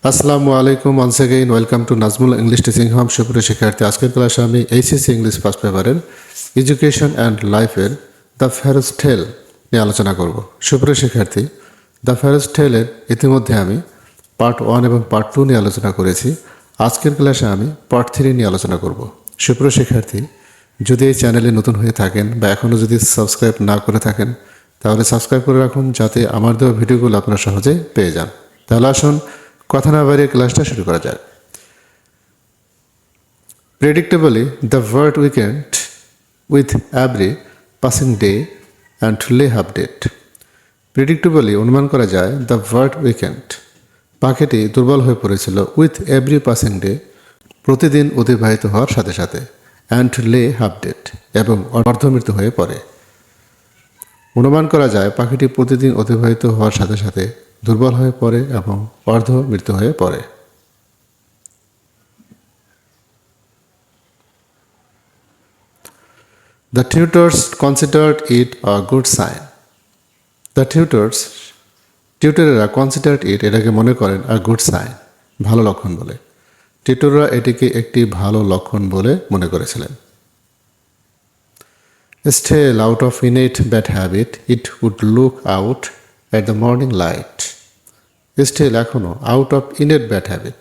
আসসালামু আলাইকুম once again welcome to Nazmul English teaching home সুপ্রিয় শিক্ষার্থী আজকের ক্লাসে আমি HSC ইংলিশ ফার্স্ট পেপারের এডুকেশন অ্যান্ড লাইফের দ্য ফ্যারোস টেল নিয়ে আলোচনা করব। সুপ্রিয় শিক্ষার্থী, দ্য ফ্যারোস টেলের ইতিমধ্যে আমি পার্ট 1 এবং পার্ট 2 নিয়ে আলোচনা করেছি। আজকের ক্লাসে আমি পার্ট 3 নিয়ে আলোচনা করব। সুপ্রিয় শিক্ষার্থী, যদি এই চ্যানেলে নতুন হয়ে থাকেন বা এখনও যদি সাবস্ক্রাইব না করে থাকেন তাহলে সাবস্ক্রাইব করে রাখুন, যাতে আমার দেওয়া ভিডিওগুলো আপনারা সহজে পেয়ে যান। তাহলে আসুন কথা না বাড়িয়ে ক্লাসটা শুরু করা যাক। Predictably, the word weekend with every passing day and lay update. Predictably অনুমান করা যায় the word weekend পাখিটি দুর্বল হয়ে পড়েছিল with every passing day প্রতিদিন অতিবাহিত হওয়ার সাথে সাথে and lay update এবং অর্ধমৃত্যু হয়ে পড়ে। অনুমান করা যায় পাখিটি প্রতিদিন অতিবাহিত হওয়ার সাথে সাথে দুর্বল হয়ে পড়ে এবং অর্ধ মৃত্যু হয়ে পড়ে। The tutors considered it a good sign. The টিউটরেরা considered it এটাকে মনে করেন a good sign, ভালো লক্ষণ বলে। টিউটররা এটিকে একটি ভালো লক্ষণ বলে মনে করেছিলেন। Still out of innate bad habit, it would look out at the morning light. Still এখনও out of innate bad habit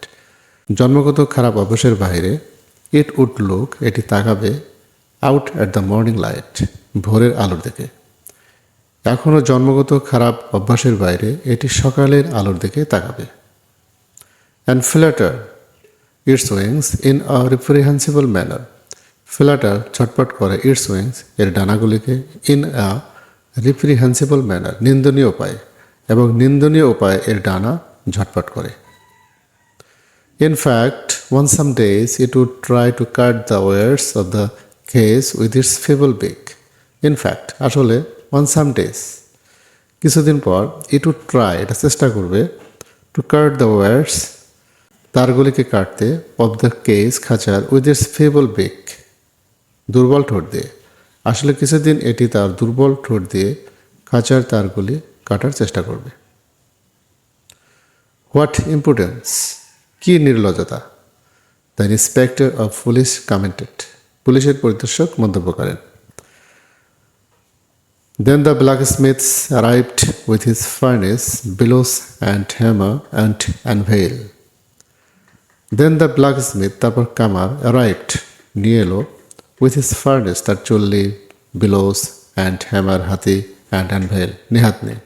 জন্মগত খারাপ অভ্যাসের বাইরে it would look এটি তাকাবে out at the morning light ভোরের আলোর দিকে। এখনও জন্মগত খারাপ অভ্যাসের বাইরে এটি সকালের আলোর দিকে তাকাবে। And flutter its wings in a reprehensible manner. Flutter ছটপট করে its wings এর ডানাগুলিকে in a reprehensible manner নিন্দনীয় উপায়ে এবং নিন্দনীয় উপায়ে এর ডানা ঝটপট করে। In fact, on some days it would try to cut the wires of the cage with its feeble beak. In fact, আসলে on some days কিছুদিন পর it would try এটা চেষ্টা করবে to cut the wires তারগুলিকে কাটতে of the cage খাঁচার with its feeble beak দুর্বল ঠোঁট দিয়ে। আসলে কিছুদিন এটি তার দুর্বল ঠোঁট দিয়ে খাঁচার তারগুলি কাটার চেষ্টা করবে। হোয়াট ইম্পর্টেন্স কি নির্লজ্জতা। The inspector of police commented পুলিশের পরিদর্শক মন্তব্য করেন। Then the blacksmiths arrived with his furnace bellows and hammer and anvil. Then the blacksmith তারপর কামার অ্যারাইভড নিয়ে এলো উইথ হিজ ফার্নেস তার চল্লি বিলোস অ্যান্ড হ্যামার হাতি অ্যান্ড অ্যানভেল নেহাত নেই।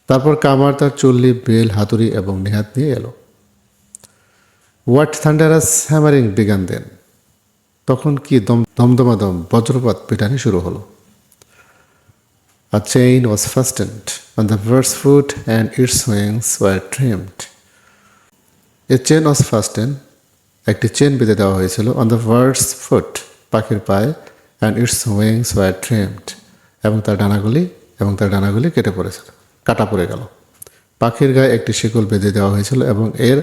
তারপর কামার তার চল্লি বেল হাতুড়ি এবং নেহাত নিয়ে এলো। হোয়াট থান্ডারাস হ্যামারিং বিগান দেন তখন কি দমদমাদম বজ্রপাত পিটানি শুরু হলো। A chain was fastened on the bird's foot and its wings were trimmed. A chain was fastened একটি চেন বেঁধে দেওয়া হয়েছিল on the bird's foot পাখির পায়ে and its wings were trimmed এবং তার ডানাগুলি কেটে পড়েছিল কাটা পড়ে গেল। পাখির গায়ে একটি শিকল বেঁধে দেওয়া হয়েছিল এবং এর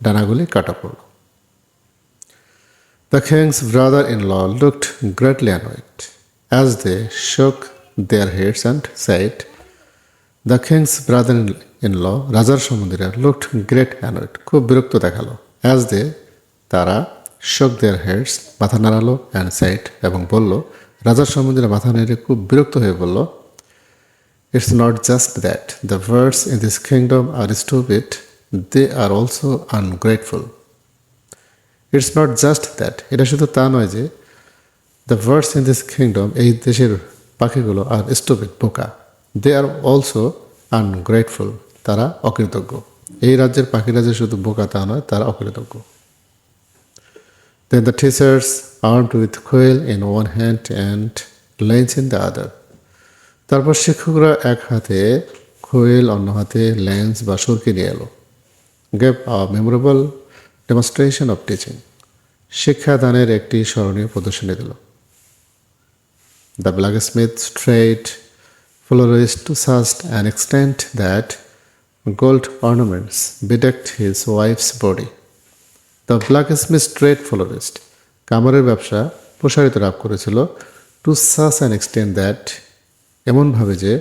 ডানাগুলি কাটা পড়ল। The king's brother-in-law looked greatly annoyed as they shook their heads and said, The king's brother-in-law রাজার সম্বন্ধীরা looked great annoyed খুব বিরক্ত দেখালো as they তারা shook their heads মাথা নাড়ালো and said এবং বলল রাজার সম্বন্ধীরা মাথা নেড়ে খুব বিরক্ত হয়ে বলল It's not just that the birds in this kingdom are stupid, they are also ungrateful. It's not just that এটা শুধু তা নয় যে the birds in this kingdom এই দেশের পাখিগুলো আর stupid বোকা, they are also ungrateful তারা অকৃতজ্ঞ। এই রাজ্যের পাখিরা যে শুধু বোকা তা নয়, তারা অকৃতজ্ঞ। Then the teachers armed with quill in one hand and lance in the other. তারপর শিক্ষকরা এক হাতে খোয়েল অন্য হাতে লেন্স বা সুরকি নিয়ে এলো। Gave a memorable demonstration of teaching শিক্ষাদানের একটি স্মরণীয় প্রদর্শনী দিল। The blacksmith trade florist to such an extent that gold ornaments bedecked his wife's body. The blacksmith trade florist কামারের ব্যবসা প্রসারিত লাভ করেছিল to such an extent that এমনভাবে যে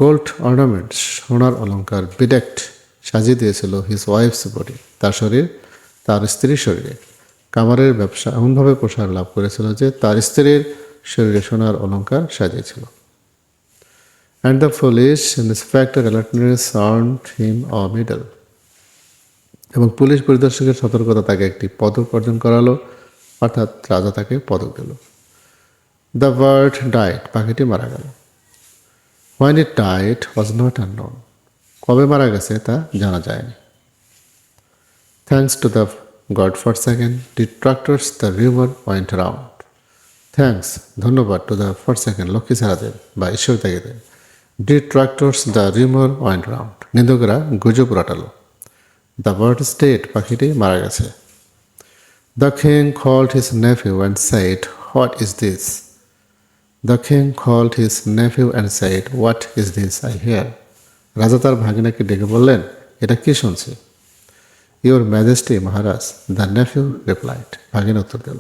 গোল্ড অর্নামেন্টস সোনার অলঙ্কার বিডেক্ট সাজিয়ে দিয়েছিল হিজ ওয়াইফস বডি, তার শরীর তার স্ত্রীর শরীরে। কামারের ব্যবসা এমনভাবে প্রসার লাভ করেছিল যে তার স্ত্রীর শরীরে সোনার অলঙ্কার সাজিয়েছিল। And the police inspector alertness earned him a medal, এবং পুলিশ পরিদর্শকের সতর্কতা তাকে একটি পদক অর্জন করালো, অর্থাৎ রাজা তাকে পদক দিল। দ্য বার্ড ডাইড, পাখিটি মারা গেল। When it died was not unknown, কবে মারা গেছে তা জানা যায়নি। Thanks to the God for second detractors the rumour went around, thanks, ধন্যবাদ, টু দ্য ফর সেকেন্ড, লক্ষ্মী ছাড়াদের বা ঈশ্বর ত্যাগীদের, detractors the rumour went around, নিন্দকরা গুজব রটালো। দ্য বার্ড স্টেট, পাখিটি মারা গেছে। The king called his nephew and said, what is this? The king called his nephew and said, what is this I hear? রাজা তার ভাগিনাকে ডেকে বললেন, এটা কি শুনছি? ইউর ম্যাজেস্টি মহারাজ, দ্য নেফিউ রিপ্লাইড, ভাগিনা উত্তর দিল।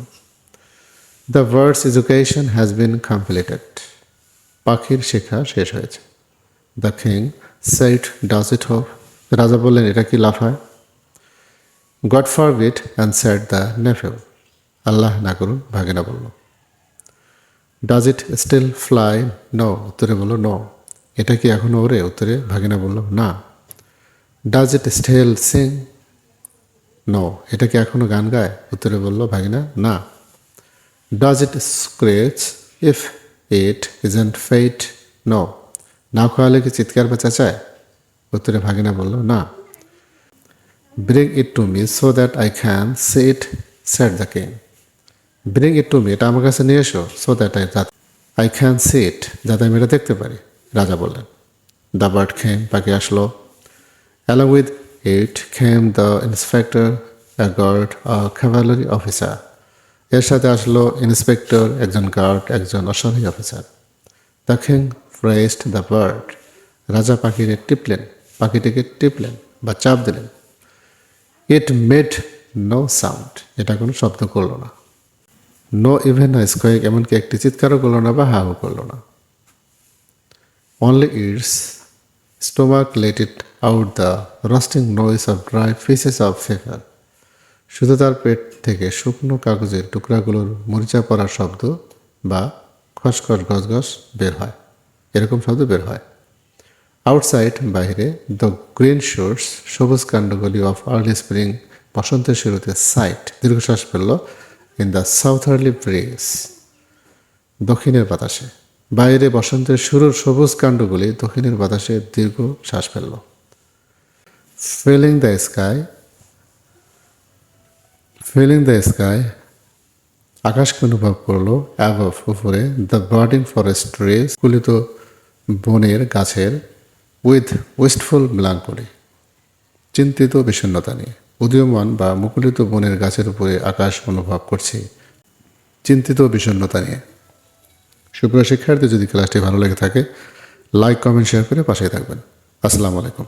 The bird's education has been completed, পাখির শেখা শেষ হয়েছে। The king said, does it hop? রাজা বললেন, এটা কি লাফায়? God forbid, answered the nephew, আল্লাহ না করুন, ভাগিনা বলল। Does it still fly? No, উত্তরে বলল নো, এটা কি এখনো ওরে? উত্তরে ভাগিনা বলল না। Does it still sing? No, এটা কি এখনো গান গায়? উত্তরে বলল ভাগিনা না। Does it scratch if it isn't fed? No, না খাওয়ালে কি চিৎকার বা চেঁচায়? উত্তরে ভাগিনা বলল না। Bring it to me so that I can see it, said the king. Bring it to me, এটা আমার কাছে নিয়ে এসো, so that I can see it, যাতে আমি এটা দেখতে পারি, রাজা বললেন। দ্য বার্ড খেম, পাখি আসলো। Along with it came the inspector, a guard, a cavalry officer, এর সাথে আসলো ইন্সপেক্টর, একজন গার্ড, একজন অশ্বারোহী officer. The king pressed the bird, রাজা পাখিটিকে টিপলেন বা চাপ দিলেন। ইট মেড নো সাউন্ড, এটা কোনো শব্দ করলো না। নো ইভেন আ স্কোয়েক, এমনকি একটি চিৎকারও করলো না বা হাও করলো না। Only its stomach let it out the rustling noise of dry pieces of paper, শুধু তার পেট থেকে শুকনো কাগজের টুকরাগুলোর মরিচা পড়ার শব্দ বা খসখস গসগস বের হয়, এরকম শব্দ বের হয়। আউটসাইড, বাইরে, দ্য গ্রিন শোর্স, সবুজ কাণ্ডগুলি অফ আর্লি স্প্রিং, বসন্তের শুরুতে, সাইট, দীর্ঘশ্বাস ফেলল, ইন দ্য সাউথার্লি ব্রিজ, দক্ষিণের বাতাসে, বাইরে বসন্তের শুরুর সবুজ কাণ্ডগুলি দক্ষিণের বাতাসে দীর্ঘ শ্বাস ফেলল। ফিলিং দ্য স্কাই, আকাশকে অনুভব করলো, অ্যাবভ, উপরে, দ্য বার্ডিং ফরেস্ট ট্রিজ, কুলিত বনের গাছের, উইথ ওয়েস্টফুল মেলাঙ্কলি, চিন্তিত বিষণ্ণতা নিয়ে, উদীয়মান বা মুকুলিত বনের গাছের উপরে আকাশ অনুভব করছি চিন্তিত বিষণ্ণতা নিয়ে। সুপ্রিয় শিক্ষার্থী, যদি ক্লাসটি ভালো লেগে থাকে লাইক, কমেন্ট, শেয়ার করে পাশেই থাকবেন। আসসালামু আলাইকুম।